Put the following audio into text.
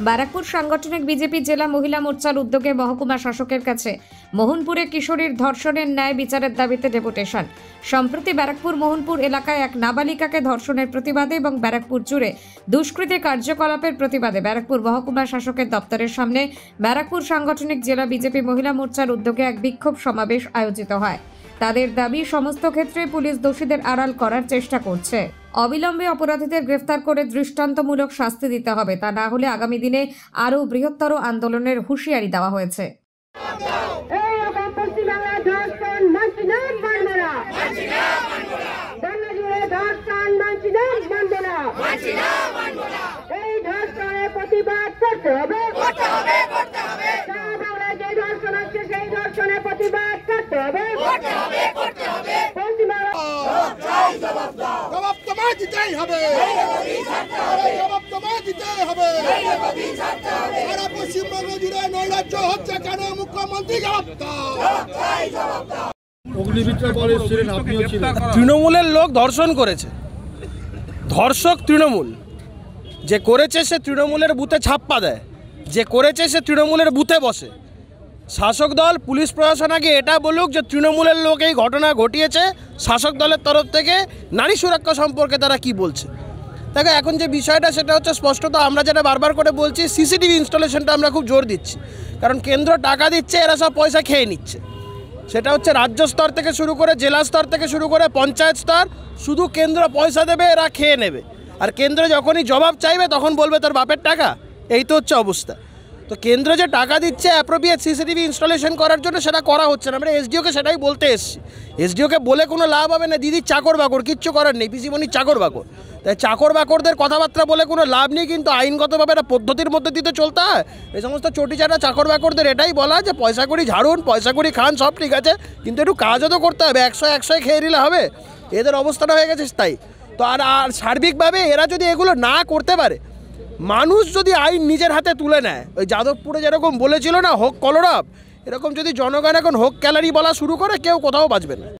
ব্যারাকপুর সাংগঠনিক বিজেপি জেলা মহিলা মোর্চার উদ্যোগে মহকুমা শাসকের কাছে মোহনপুরে কিশোরীর ধর্ষণের ন্যায় বিচারের দাবিতে ডেপুটেশন। সম্প্রতি ব্যারাকপুর মোহনপুর এলাকায় এক নাবালিকাকে ধর্ষণের প্রতিবাদে এবং ব্যারাকপুর জুড়ে দুষ্কৃতী কার্যকলাপের প্রতিবাদে ব্যারাকপুর মহকুমা শাসকের দপ্তরের সামনে ব্যারাকপুর সাংগঠনিক জেলা বিজেপি মহিলা মোর্চার উদ্যোগে এক বিক্ষোভ সমাবেশ আয়োজিত হয়। তাদের দাবি, সমস্ত ক্ষেত্রে পুলিশ দোষীদের আড়াল করার চেষ্টা করছে। অবিলম্বে অপরাধীদের গ্রেফতার করে দৃষ্টান্তমূলক শাস্তি দিতে হবে, তা না হলে আগামী দিনে আরও বৃহত্তর আন্দোলনের হুঁশিয়ারি দেওয়া হয়েছে। তৃণমূলের লোক ধর্ষণ করেছে, ধর্ষক তৃণমূল। যে করেছে সে তৃণমূলের বুথে ছাপ্পা দেয়, যে করেছে সে তৃণমূলের বুথে বসে। শাসক দল, পুলিশ প্রশাসন আগে এটা বলুক যে তৃণমূলের লোক এই ঘটনা ঘটিয়েছে, শাসক দলের তরফ থেকে নারী সুরক্ষা সম্পর্কে তারা কি বলছে। দেখো, এখন যে বিষয়টা সেটা হচ্ছে স্পষ্টত আমরা যেটা বারবার করে বলছি, সিসিটিভি ইনস্টলেশনটা আমরা খুব জোর দিচ্ছি। কারণ কেন্দ্র টাকা দিচ্ছে, এরা সব পয়সা খেয়ে নিচ্ছে। সেটা হচ্ছে রাজ্য স্তর থেকে শুরু করে জেলা স্তর থেকে শুরু করে পঞ্চায়েত স্তর, শুধু কেন্দ্র পয়সা দেবে, এরা খেয়ে নেবে। আর কেন্দ্র যখনই জবাব চাইবে তখন বলবে তোর বাপের টাকা। এই তো হচ্ছে অবস্থা। তো কেন্দ্র যে টাকা দিচ্ছে অ্যাপ্রোপ্রিয়েট সিসিটিভি ইনস্টলেশন করার জন্য, সেটা করা হচ্ছে না। আমরা এসডিওকে সেটাই বলতে এসেছি। এসডিওকে বলে কোনো লাভ হবে না, দিদির চাকর বাকর, কিচ্ছু করার নেই, পিসিমণির চাকর বাকর। তাই চাকর বাকরদের কথাবার্তা বলে কোনো লাভ নেই, কিন্তু আইনগতভাবে একটা পদ্ধতির মধ্যে দিতে চলতে হয়। এই সমস্ত চটিচাটা চাকর বাকরদের এটাই বলা যে পয়সা করি ঝাড়ুন, পয়সা করি খান, সব ঠিক আছে, কিন্তু একটু কাজও তো করতে হবে। 100 খেয়ে নিলে হবে? এদের অবস্থাটা হয়ে গেছে তাই। তো আর সার্বিকভাবে এরা যদি এগুলো না করতে পারে, মানুষ যদি আইন নিজের হাতে তুলে নেয়, ওই যাদবপুরে যেরকম বলেছিল না হোক কলরব, এরকম যদি জনগণ এখন হোক ক্যালারি বলা শুরু করে, কেউ কোথাও বাঁচবে না।